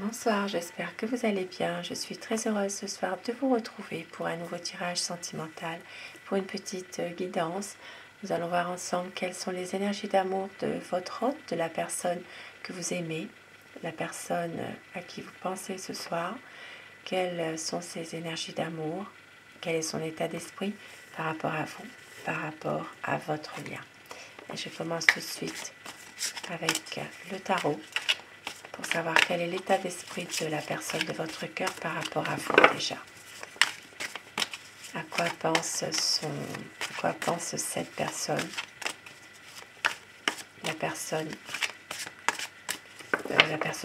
Bonsoir, j'espère que vous allez bien. Je suis très heureuse ce soir de vous retrouver pour un nouveau tirage sentimental, pour une petite guidance. Nous allons voir ensemble quelles sont les énergies d'amour de votre hôte, de la personne que vous aimez, la personne à qui vous pensez ce soir. Quelles sont ses énergies d'amour, quel est son état d'esprit par rapport à vous, par rapport à votre lien. Et je commence tout de suite avec le tarot, pour savoir quel est l'état d'esprit de la personne de votre cœur par rapport à vous déjà. À quoi pense cette personne, la personne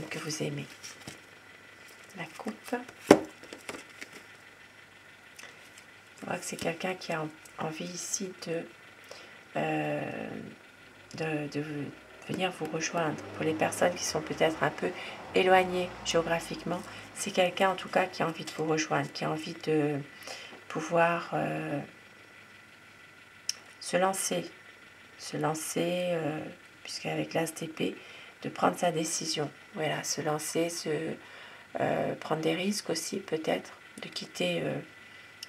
que vous aimez. La coupe. On voit que c'est quelqu'un qui a envie ici de venir vous rejoindre. Pour les personnes qui sont peut-être un peu éloignées géographiquement, c'est quelqu'un en tout cas qui a envie de vous rejoindre, qui a envie de pouvoir se lancer, puisqu'avec l'As d'épée, de prendre sa décision. Voilà, se lancer, prendre des risques aussi peut-être, de quitter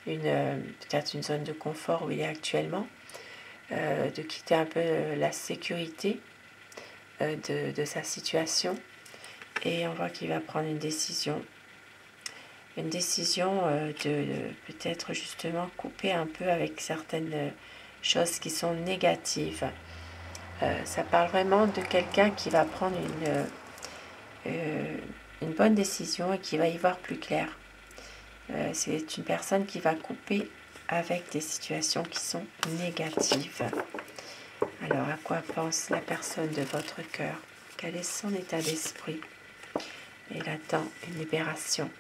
peut-être une zone de confort où il est actuellement, de quitter un peu la sécurité de sa situation, et on voit qu'il va prendre une décision de peut-être justement couper un peu avec certaines choses qui sont négatives. Ça parle vraiment de quelqu'un qui va prendre une bonne décision et qui va y voir plus clair. C'est une personne qui va couper avec des situations qui sont négatives. Alors, à quoi pense la personne de votre cœur? Quel est son état d'esprit? Il attend une libération.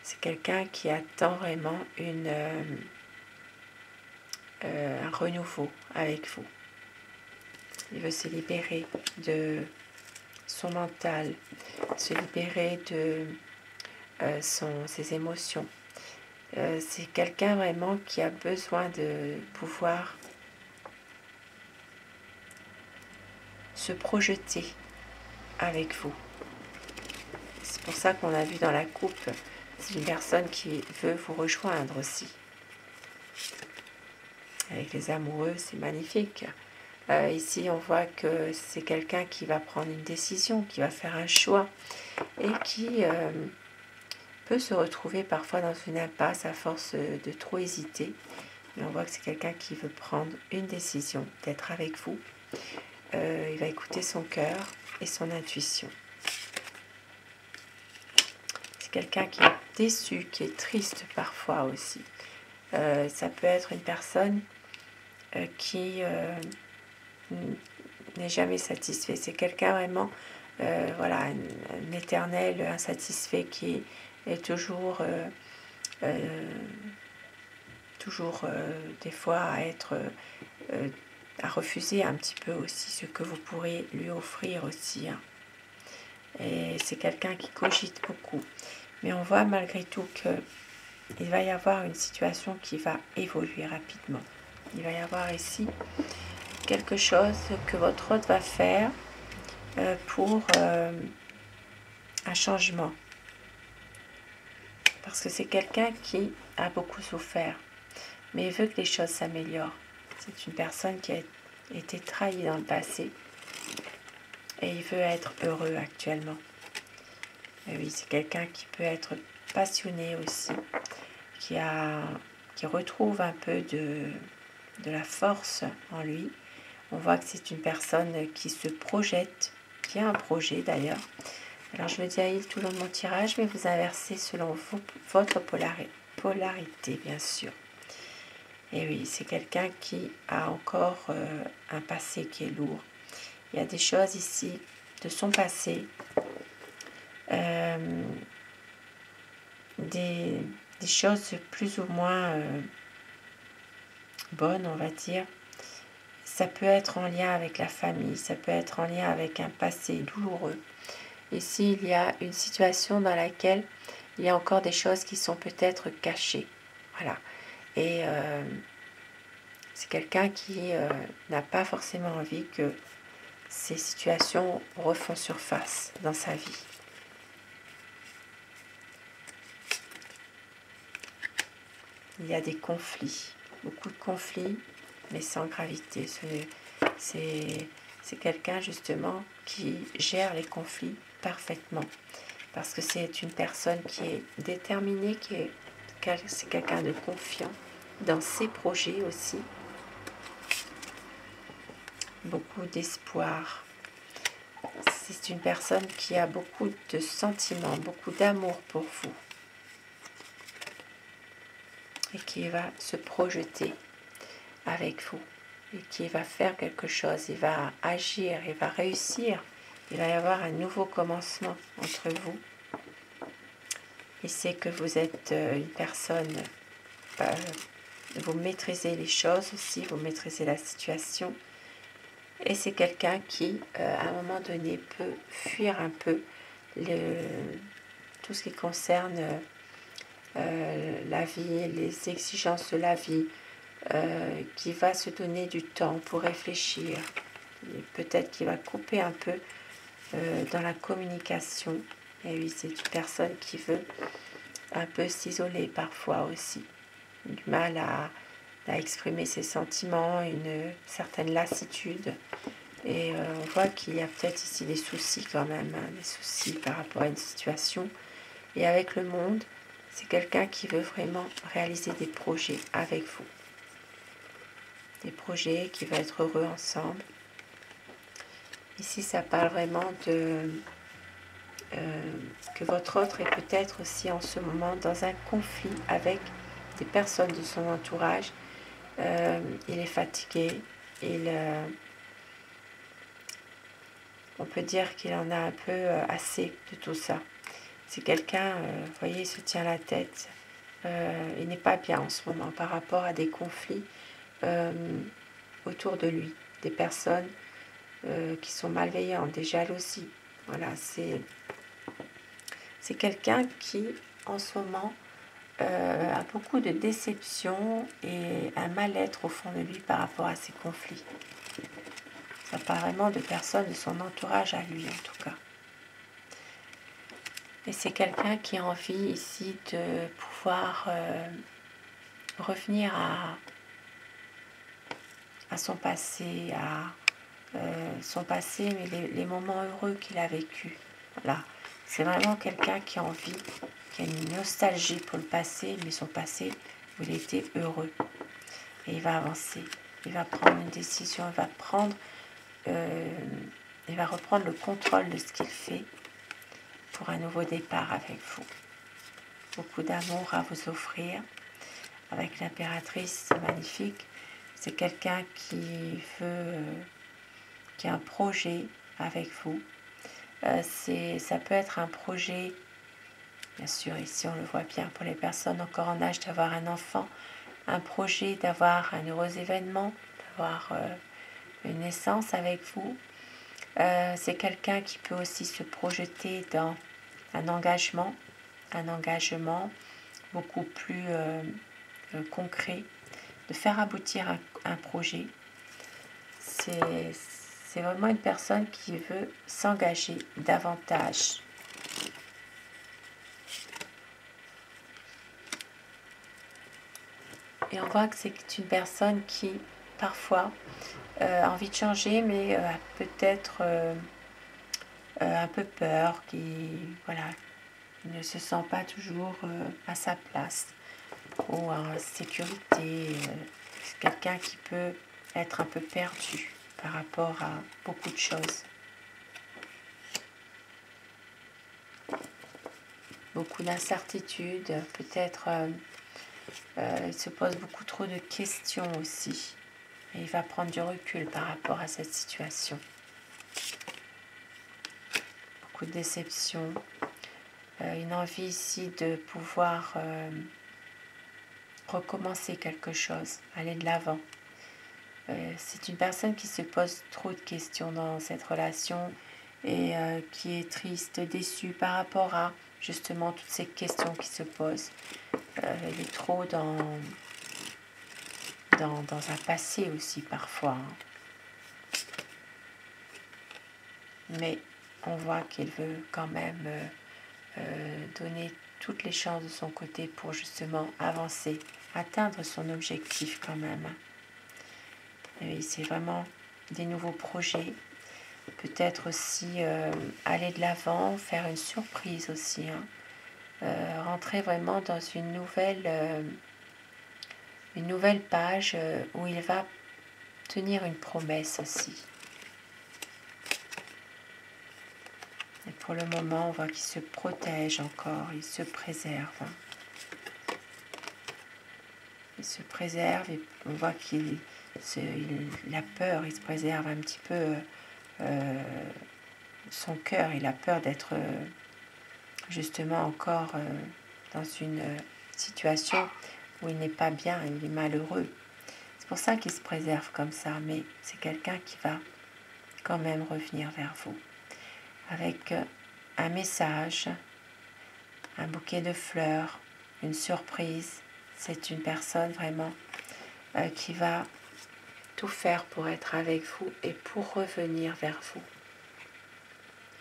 C'est quelqu'un qui attend vraiment un renouveau avec vous. Il veut se libérer de son mental, se libérer de ses émotions. C'est quelqu'un vraiment qui a besoin de pouvoir se projeter avec vous. C'est pour ça qu'on a vu dans la coupe, c'est une personne qui veut vous rejoindre aussi. Avec les amoureux, c'est magnifique. Ici, on voit que c'est quelqu'un qui va prendre une décision, qui va faire un choix et qui peut se retrouver parfois dans une impasse à force de trop hésiter. Mais on voit que c'est quelqu'un qui veut prendre une décision, d'être avec vous. Il va écouter son cœur et son intuition. C'est quelqu'un qui est déçu, qui est triste parfois aussi. Ça peut être une personne qui n'est jamais satisfait. C'est quelqu'un vraiment, voilà, un éternel insatisfait qui est toujours des fois à refuser un petit peu aussi ce que vous pourrez lui offrir aussi. Hein. Et c'est quelqu'un qui cogite beaucoup. Mais on voit malgré tout qu'il va y avoir une situation qui va évoluer rapidement. Il va y avoir ici quelque chose que votre hôte va faire pour un changement. Parce que c'est quelqu'un qui a beaucoup souffert, mais il veut que les choses s'améliorent. C'est une personne qui a été trahie dans le passé et il veut être heureux actuellement. Et oui, c'est quelqu'un qui peut être passionné aussi, qui retrouve un peu de la force en lui. On voit que c'est une personne qui se projette, qui a un projet d'ailleurs. Alors je le dis à il tout le long de mon tirage, mais vous inversez selon votre polarité, bien sûr. Et oui, c'est quelqu'un qui a encore un passé qui est lourd. Il y a des choses ici de son passé, des choses plus ou moins bonnes, on va dire. Ça peut être en lien avec la famille, ça peut être en lien avec un passé douloureux. Ici, il y a une situation dans laquelle il y a encore des choses qui sont peut-être cachées. Voilà. Et c'est quelqu'un qui n'a pas forcément envie que ces situations refont surface dans sa vie. il y a des conflits, beaucoup de conflits, mais sans gravité. C'est quelqu'un justement qui gère les conflits parfaitement, parce que c'est une personne qui est déterminée, c'est quelqu'un de confiant dans ses projets aussi, beaucoup d'espoir. C'est une personne qui a beaucoup de sentiments, beaucoup d'amour pour vous et qui va se projeter avec vous et qui va faire quelque chose, il va agir, il va réussir, il va y avoir un nouveau commencement entre vous. Il sait que vous êtes une personne, vous maîtrisez les choses aussi, vous maîtrisez la situation. Et c'est quelqu'un qui, à un moment donné, peut fuir un peu tout ce qui concerne la vie, les exigences de la vie, qui va se donner du temps pour réfléchir. Peut-être qu'il va couper un peu dans la communication. Et oui, c'est une personne qui veut un peu s'isoler parfois aussi. Du mal à exprimer ses sentiments, une certaine lassitude. Et on voit qu'il y a peut-être ici des soucis quand même, hein, des soucis par rapport à une situation. Et avec le monde, c'est quelqu'un qui veut vraiment réaliser des projets avec vous. Des projets qui veulent être heureux ensemble. Ici, ça parle vraiment de que votre autre est peut-être aussi en ce moment dans un conflit avec des personnes de son entourage. Il est fatigué, on peut dire qu'il en a un peu assez de tout ça. C'est quelqu'un, vous voyez, il se tient la tête, il n'est pas bien en ce moment par rapport à des conflits autour de lui, des personnes qui sont malveillantes, des jalousies. Voilà, c'est quelqu'un qui, en ce moment, a beaucoup de déception et un mal-être au fond de lui par rapport à ces conflits. Ça parle vraiment de personnes de son entourage à lui, en tout cas. Et c'est quelqu'un qui a envie ici de pouvoir revenir à son passé, mais les moments heureux qu'il a vécus. Voilà. C'est vraiment quelqu'un qui a envie, qui a une nostalgie pour le passé, mais son passé où il était heureux. Et il va avancer, il va prendre une décision, il va reprendre le contrôle de ce qu'il fait pour un nouveau départ avec vous. Beaucoup d'amour à vous offrir. Avec l'impératrice, c'est magnifique. C'est quelqu'un qui a un projet avec vous. Ça peut être un projet, bien sûr, ici on le voit bien, pour les personnes encore en âge d'avoir un enfant, un projet d'avoir un heureux événement, d'avoir une naissance avec vous. C'est quelqu'un qui peut aussi se projeter dans un engagement beaucoup plus concret, de faire aboutir un projet. C'est vraiment une personne qui veut s'engager davantage. Et on voit que c'est une personne qui, parfois, a envie de changer, mais a peut-être un peu peur, qui ne se sent pas toujours à sa place ou en sécurité. C'est quelqu'un qui peut être un peu perdu par rapport à beaucoup de choses. Beaucoup d'incertitudes, peut-être il se pose beaucoup trop de questions aussi. Et il va prendre du recul par rapport à cette situation. Beaucoup de déception, une envie ici de pouvoir recommencer quelque chose, aller de l'avant. C'est une personne qui se pose trop de questions dans cette relation et qui est triste, déçue par rapport à justement toutes ces questions qui se posent. Elle est trop dans un passé aussi parfois. Hein. Mais on voit qu'il veut quand même donner toutes les chances de son côté pour justement avancer atteindre son objectif quand même. Et c'est vraiment des nouveaux projets. Peut-être aussi aller de l'avant, faire une surprise aussi. Rentrer vraiment dans une nouvelle page où il va tenir une promesse aussi. Et pour le moment, on voit qu'il se protège encore, il se préserve. Il se préserve et on voit qu'il a peur, il se préserve un petit peu son cœur, il a peur d'être justement encore dans une situation où il n'est pas bien, il est malheureux. C'est pour ça qu'il se préserve comme ça, mais c'est quelqu'un qui va quand même revenir vers vous avec un message, un bouquet de fleurs, une surprise. C'est une personne vraiment qui va tout faire pour être avec vous et pour revenir vers vous.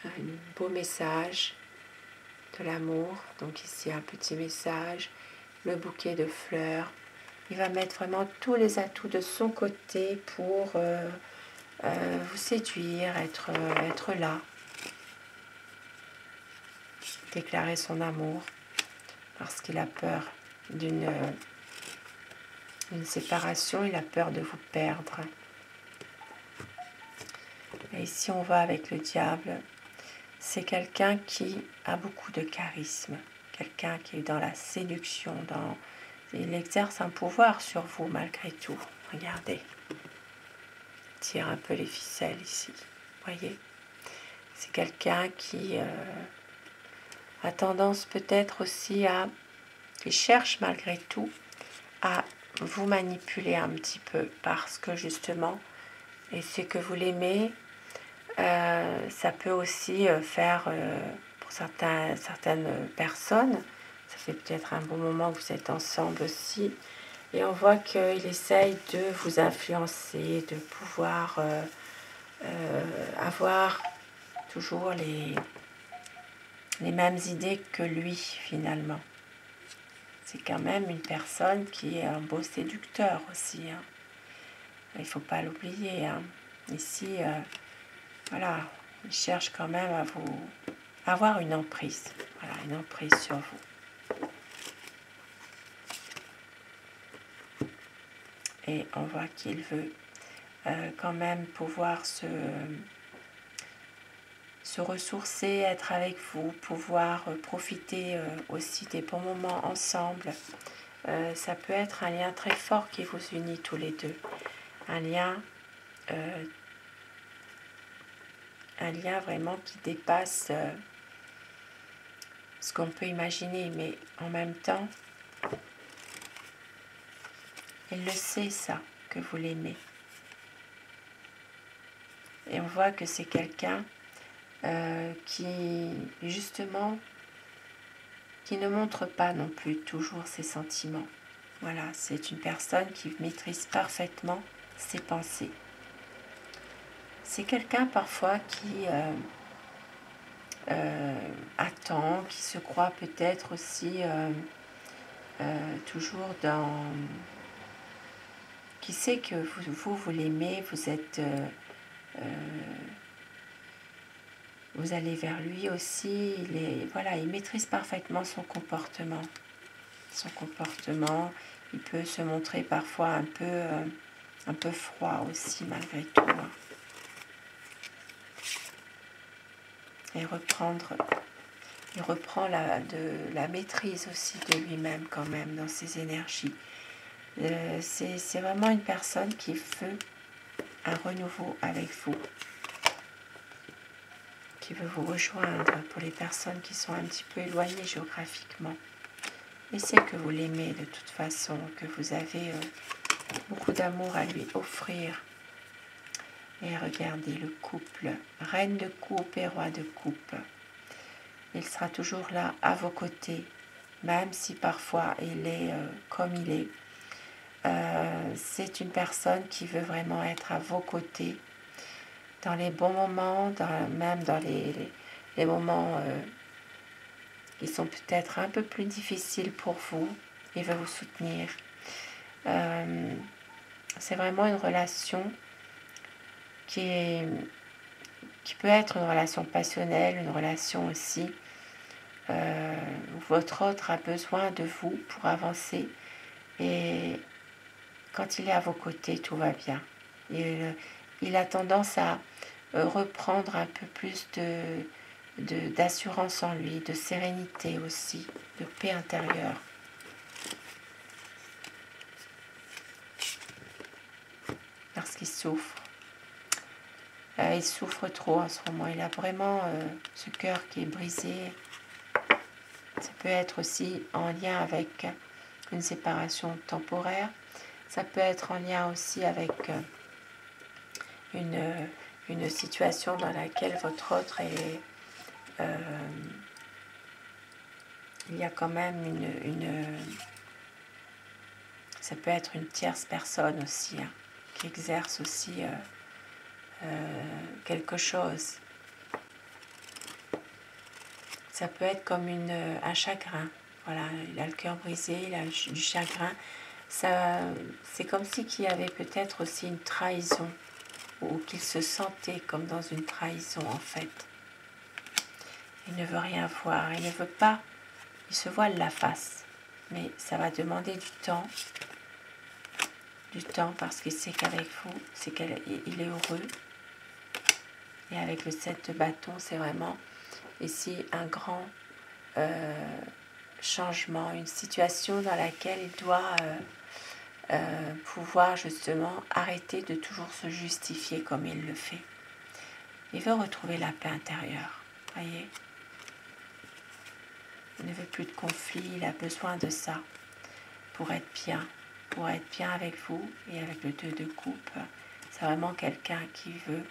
Un beau message de l'amour, donc ici un petit message, le bouquet de fleurs. Il va mettre vraiment tous les atouts de son côté pour vous séduire, être là, déclarer son amour, parce qu'il a peur d'une séparation, il a peur de vous perdre. Et ici on va avec le diable, c'est quelqu'un qui a beaucoup de charisme, quelqu'un qui est dans la séduction, il exerce un pouvoir sur vous malgré tout. Regardez, il tire un peu les ficelles ici, voyez. C'est quelqu'un qui a tendance peut-être aussi qui cherche malgré tout à vous manipuler un petit peu parce que justement, et c'est que vous l'aimez, ça peut aussi faire, pour certaines personnes, ça fait peut-être un bon moment que vous êtes ensemble aussi, et on voit qu'il essaye de vous influencer, de pouvoir avoir toujours les mêmes idées que lui finalement. C'est quand même une personne qui est un beau séducteur aussi. Il ne faut pas l'oublier. Ici, voilà, il cherche quand même à vous avoir une emprise. Voilà, une emprise sur vous. Et on voit qu'il veut quand même pouvoir se ressourcer, être avec vous, pouvoir profiter aussi des bons moments ensemble. Ça peut être un lien très fort qui vous unit tous les deux. Un lien vraiment qui dépasse ce qu'on peut imaginer, mais en même temps, il le sait ça, que vous l'aimez. Et on voit que c'est quelqu'un qui, justement, qui ne montre pas non plus toujours ses sentiments. Voilà, c'est une personne qui maîtrise parfaitement ses pensées. C'est quelqu'un parfois qui attend, qui se croit peut-être aussi toujours dans... qui sait que vous l'aimez, vous êtes... vous allez vers lui aussi, il maîtrise parfaitement son comportement. Il peut se montrer parfois un peu froid aussi malgré tout. Et il reprend la maîtrise aussi de lui-même quand même dans ses énergies. C'est vraiment une personne qui veut un renouveau avec vous, qui veut vous rejoindre pour les personnes qui sont un petit peu éloignées géographiquement. Il sait que vous l'aimez de toute façon, que vous avez beaucoup d'amour à lui offrir. Et regardez le couple, reine de coupe et roi de coupe. Il sera toujours là à vos côtés, même si parfois il est comme il est. C'est une personne qui veut vraiment être à vos côtés dans les bons moments, même dans les moments qui sont peut-être un peu plus difficiles pour vous. Il veut vous soutenir. C'est vraiment une relation qui peut être une relation passionnelle, une relation aussi où votre autre a besoin de vous pour avancer. Et quand il est à vos côtés, tout va bien. Il a tendance à reprendre un peu plus d'assurance en lui, de sérénité aussi, de paix intérieure. Parce qu'il souffre. Il souffre trop en ce moment. Il a vraiment ce cœur qui est brisé. Ça peut être aussi en lien avec une séparation temporaire. Ça peut être en lien aussi avec une situation dans laquelle votre autre est... il y a quand même ça peut être une tierce personne aussi, hein, qui exerce aussi quelque chose. Ça peut être comme un chagrin. Voilà, il a le cœur brisé, il a du chagrin. C'est comme si qu'il y avait peut-être aussi une trahison, ou qu'il se sentait comme dans une trahison en fait. Il ne veut rien voir, il ne veut pas, il se voile la face. Mais ça va demander du temps parce qu'il sait qu'avec vous, il est heureux. Et avec le 7 de bâton, c'est vraiment ici un grand changement, une situation dans laquelle il doit pouvoir justement arrêter de toujours se justifier comme il le fait. Il veut retrouver la paix intérieure, voyez. Il ne veut plus de conflit, il a besoin de ça pour être bien avec vous. Et avec le 2 de coupe, c'est vraiment quelqu'un qui veut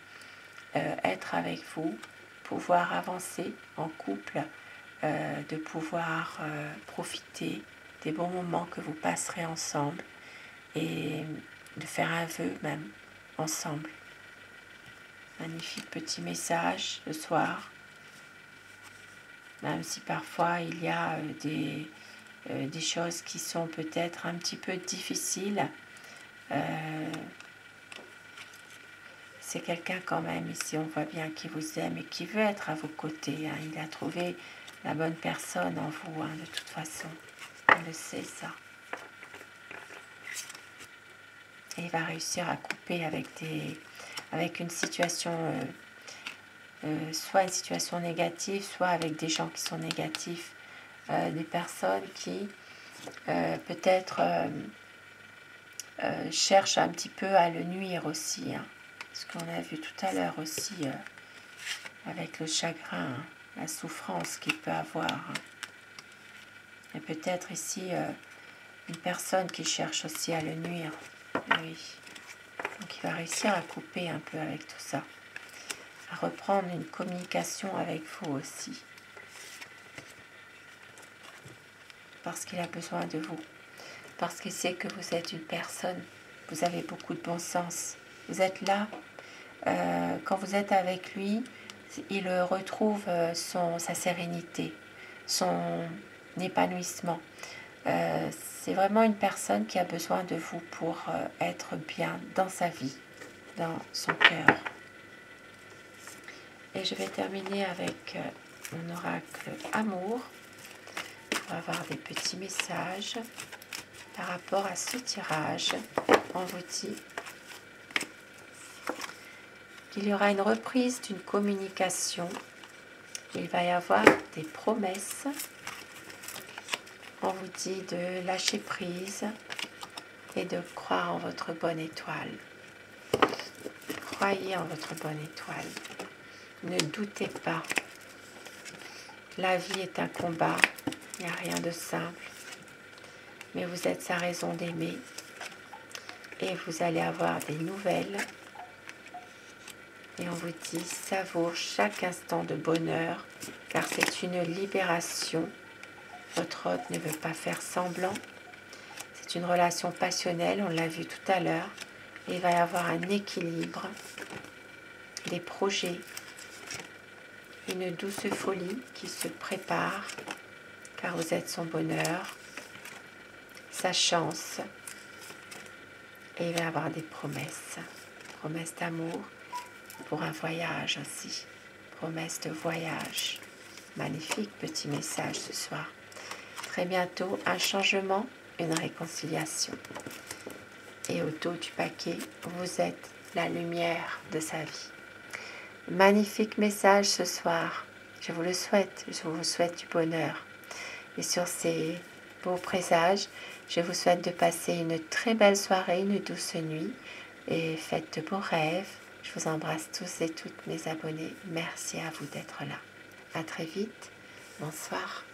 être avec vous, pouvoir avancer en couple, de pouvoir profiter des bons moments que vous passerez ensemble et de faire un vœu même ensemble. Magnifique petit message le soir, même si parfois il y a des choses qui sont peut-être un petit peu difficiles. C'est quelqu'un quand même ici, on voit bien qui vous aime et qui veut être à vos côtés. Hein. Il a trouvé la bonne personne en vous, hein, de toute façon. On le sait, ça. Et il va réussir à couper avec une situation, soit une situation négative, soit avec des gens qui sont négatifs. Des personnes qui peut-être cherchent un petit peu à le nuire aussi. Hein. Ce qu'on a vu tout à l'heure aussi avec le chagrin, hein, la souffrance qu'il peut avoir. Hein. Et peut-être ici une personne qui cherche aussi à le nuire. Oui. Donc il va réussir à couper un peu avec tout ça, à reprendre une communication avec vous aussi. Parce qu'il a besoin de vous. Parce qu'il sait que vous êtes une personne, vous avez beaucoup de bon sens. Vous êtes là, quand vous êtes avec lui, il retrouve sa sérénité, son épanouissement. C'est vraiment une personne qui a besoin de vous pour être bien dans sa vie, dans son cœur. Et je vais terminer avec mon oracle amour. On va avoir des petits messages par rapport à ce tirage. On vous dit qu'il y aura une reprise d'une communication. Il va y avoir des promesses. On vous dit de lâcher prise et de croire en votre bonne étoile. Croyez en votre bonne étoile. Ne doutez pas. La vie est un combat. Il n'y a rien de simple. Mais vous êtes sa raison d'aimer. Et vous allez avoir des nouvelles. Et on vous dit, savoure chaque instant de bonheur, car c'est une libération. Votre hôte ne veut pas faire semblant. C'est une relation passionnelle, on l'a vu tout à l'heure. Il va y avoir un équilibre, des projets, une douce folie qui se prépare, car vous êtes son bonheur, sa chance. Et il va y avoir des promesses. Promesses d'amour pour un voyage aussi. Promesses de voyage. Magnifique petit message ce soir. Très bientôt, un changement, une réconciliation. Et au dos du paquet, vous êtes la lumière de sa vie. Magnifique message ce soir. Je vous le souhaite. Je vous souhaite du bonheur. Et sur ces beaux présages, je vous souhaite de passer une très belle soirée, une douce nuit. Et faites de beaux rêves. Je vous embrasse tous et toutes mes abonnés. Merci à vous d'être là. À très vite. Bonsoir.